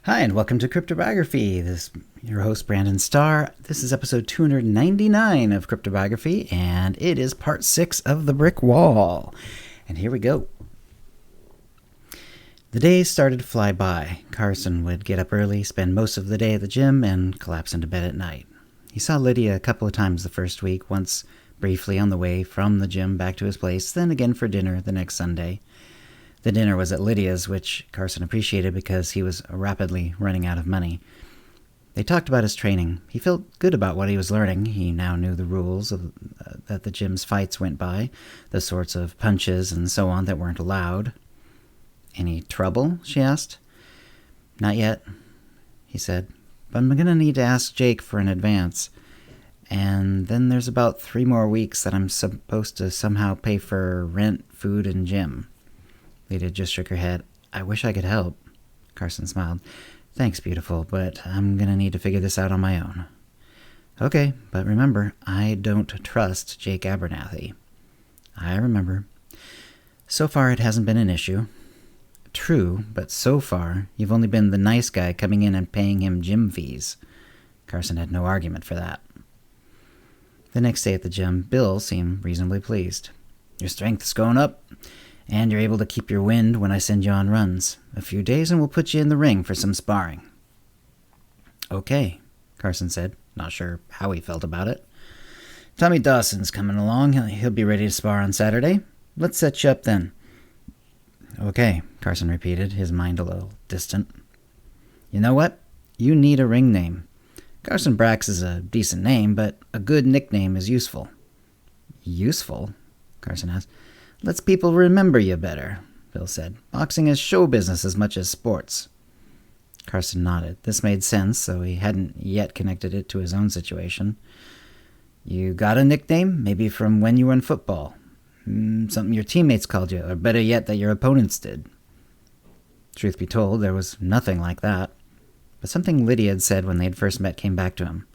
Hi, and welcome to CryptoBiography. This is your host, Brandon Starr. This is episode 299 of CryptoBiography, and it is part 6 of The Brick Wall. And here we go. The days started to fly by. Carson would get up early, spend most of the day at the gym, and collapse into bed at night. He saw Lydia a couple of times the first week, once briefly on the way from the gym back to his place, then again for dinner the next Sunday. The dinner was at Lydia's, which Carson appreciated because he was rapidly running out of money. They talked about his training. He felt good about what he was learning. He now knew the rules that the gym's fights went by, the sorts of punches and so on that weren't allowed. "Any trouble?" she asked. "Not yet," he said, "but I'm going to need to ask Jake for an advance. And then there's about 3 more weeks that I'm supposed to somehow pay for rent, food, and gym." Lydia just shook her head. "I wish I could help." Carson smiled. "Thanks, beautiful, but I'm going to need to figure this out on my own." "Okay, but remember, I don't trust Jake Abernathy." "I remember." "So far, it hasn't been an issue." "True, but so far, you've only been the nice guy coming in and paying him gym fees." Carson had no argument for that. The next day at the gym, Bill seemed reasonably pleased. "Your strength's going up. And you're able to keep your wind when I send you on runs. A few days and we'll put you in the ring for some sparring." "Okay," Carson said, not sure how he felt about it. "Tommy Dawson's coming along. He'll be ready to spar on Saturday. Let's set you up then." "Okay," Carson repeated, his mind a little distant. "You know what? You need a ring name. Carson Brax is a decent name, but a good nickname is useful." "Useful?" Carson asked. "Lets people remember you better," Bill said. "Boxing is show business as much as sports." Carson nodded. This made sense, though he hadn't yet connected it to his own situation. "You got a nickname? Maybe from when you were in football? Something your teammates called you, or better yet, that your opponents did?" Truth be told, there was nothing like that. But something Lydia had said when they had first met came back to him.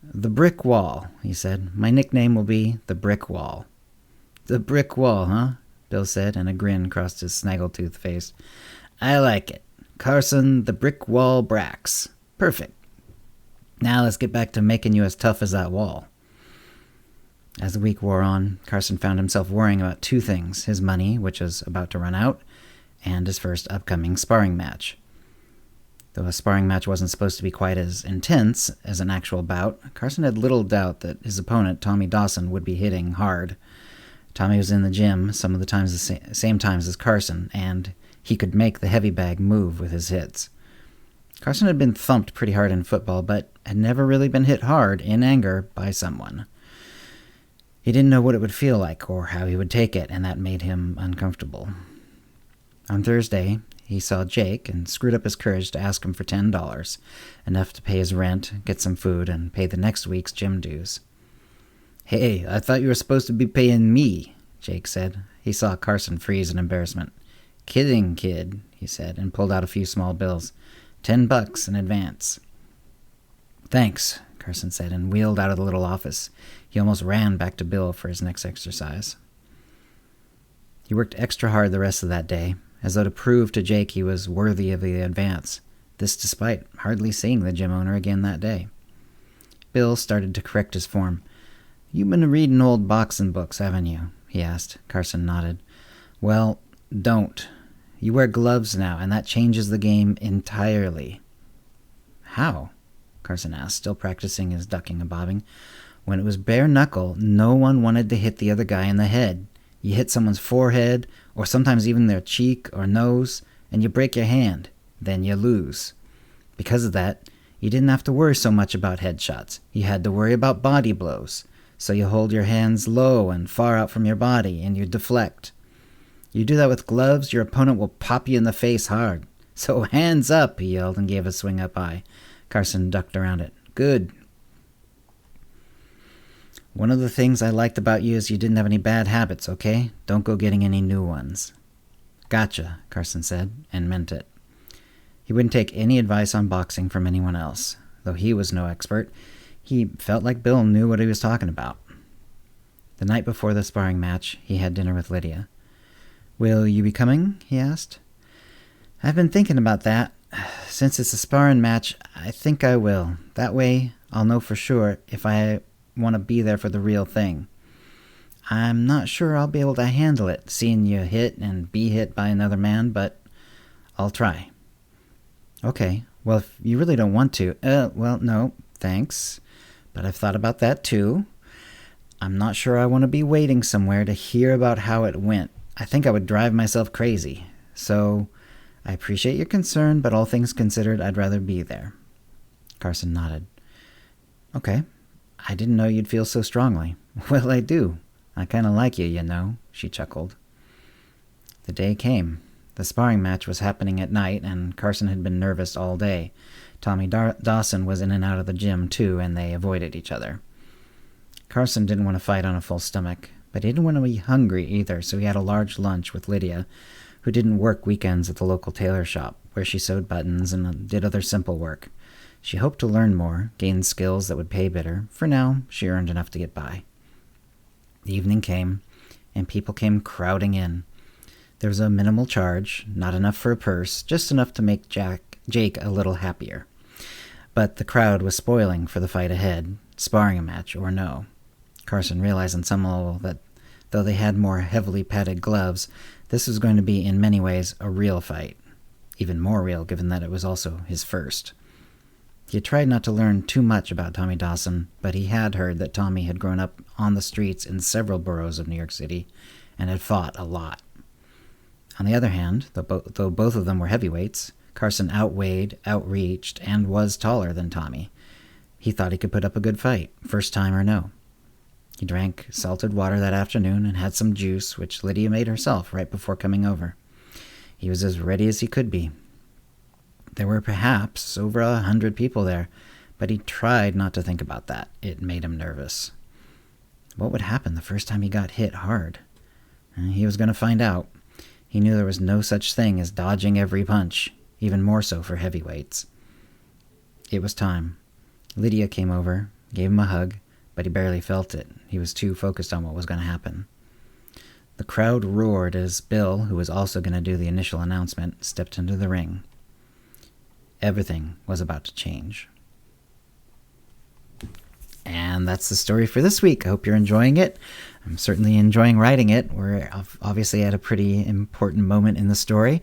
"The Brick Wall," he said. "My nickname will be the Brick Wall." "The Brick Wall, huh?" Bill said, and a grin crossed his snaggletooth face. "I like it. Carson the Brick Wall Brax. Perfect. Now let's get back to making you as tough as that wall." As the week wore on, Carson found himself worrying about 2 things: his money, which was about to run out, and his first upcoming sparring match. Though a sparring match wasn't supposed to be quite as intense as an actual bout, Carson had little doubt that his opponent, Tommy Dawson, would be hitting hard. Tommy was in the gym some of the times the same times as Carson, and he could make the heavy bag move with his hits. Carson had been thumped pretty hard in football, but had never really been hit hard, in anger, by someone. He didn't know what it would feel like, or how he would take it, and that made him uncomfortable. On Thursday, he saw Jake and screwed up his courage to ask him for $10, enough to pay his rent, get some food, and pay the next week's gym dues. "Hey, I thought you were supposed to be paying me," Jake said. He saw Carson freeze in embarrassment. "Kidding, kid," he said, and pulled out a few small bills. $10 in advance. "Thanks," Carson said, and wheeled out of the little office. He almost ran back to Bill for his next exercise. He worked extra hard the rest of that day, as though to prove to Jake he was worthy of the advance, this despite hardly seeing the gym owner again that day. Bill started to correct his form. "You've been reading old boxing books, haven't you?" he asked. Carson nodded. "Well, don't. You wear gloves now, and that changes the game entirely." "How?" Carson asked, still practicing his ducking and bobbing. "When it was bare knuckle, no one wanted to hit the other guy in the head. You hit someone's forehead, or sometimes even their cheek or nose, and you break your hand. Then you lose. Because of that, you didn't have to worry so much about headshots. You had to worry about body blows. So you hold your hands low and far out from your body, and you deflect. You do that with gloves, your opponent will pop you in the face hard. So hands up," he yelled and gave a swing up high. Carson ducked around it. "Good. One of the things I liked about you is you didn't have any bad habits, okay? Don't go getting any new ones." "Gotcha," Carson said, and meant it. He wouldn't take any advice on boxing from anyone else. Though he was no expert, he felt like Bill knew what he was talking about. The night before the sparring match, he had dinner with Lydia. "Will you be coming?" he asked. "I've been thinking about that. Since it's a sparring match, I think I will. That way, I'll know for sure if I want to be there for the real thing. I'm not sure I'll be able to handle it, seeing you hit and be hit by another man, but I'll try. Okay, well, if you really don't want to, well, no, thanks. But I've thought about that too. I'm not sure I want to be waiting somewhere to hear about how it went. I think I would drive myself crazy. So, I appreciate your concern, but all things considered, I'd rather be there. Carson nodded. Okay, I didn't know you'd feel so strongly. Well, I do. I kind of like you, you know, she chuckled. The day came. The sparring match was happening at night, and Carson had been nervous all day. Tommy Dawson was in and out of the gym, too, and they avoided each other. Carson didn't want to fight on a full stomach, but he didn't want to be hungry either, so he had a large lunch with Lydia, who didn't work weekends at the local tailor shop, where she sewed buttons and did other simple work. She hoped to learn more, gain skills that would pay better. For now, she earned enough to get by. The evening came, and people came crowding in. There was a minimal charge, not enough for a purse, just enough to make Jake a little happier. But the crowd was spoiling for the fight ahead, sparring a match or no. Carson realized on some level that though they had more heavily padded gloves, this was going to be in many ways a real fight. Even more real given that it was also his first. He had tried not to learn too much about Tommy Dawson, but he had heard that Tommy had grown up on the streets in several boroughs of New York City and had fought a lot. On the other hand, though both of them were heavyweights, Carson outweighed, outreached, and was taller than Tommy. He thought he could put up a good fight, first time or no. He drank salted water that afternoon and had some juice, which Lydia made herself right before coming over. He was as ready as he could be. There were perhaps over 100 people there, but he tried not to think about that. It made him nervous. What would happen the first time he got hit hard? He was going to find out. He knew there was no such thing as dodging every punch, even more so for heavyweights. It was time. Lydia came over, gave him a hug, but he barely felt it. He was too focused on what was going to happen. The crowd roared as Bill, who was also going to do the initial announcement, stepped into the ring. Everything was about to change. And that's the story for this week. I hope you're enjoying it. I'm certainly enjoying writing it. We're obviously at a pretty important moment in the story.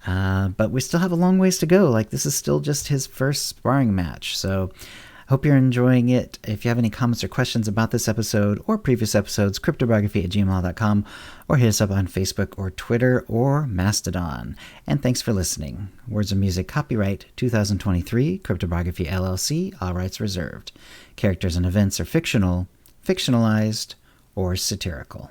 But we still have a long ways to go. Like, this is still just his first sparring match. So I hope you're enjoying it. If you have any comments or questions about this episode or previous episodes, cryptobiography@gmail.com, or hit us up on Facebook or Twitter or Mastodon. And thanks for listening. Words and music copyright 2023, CryptoBiography LLC, all rights reserved. Characters and events are fictional, fictionalized, or satirical.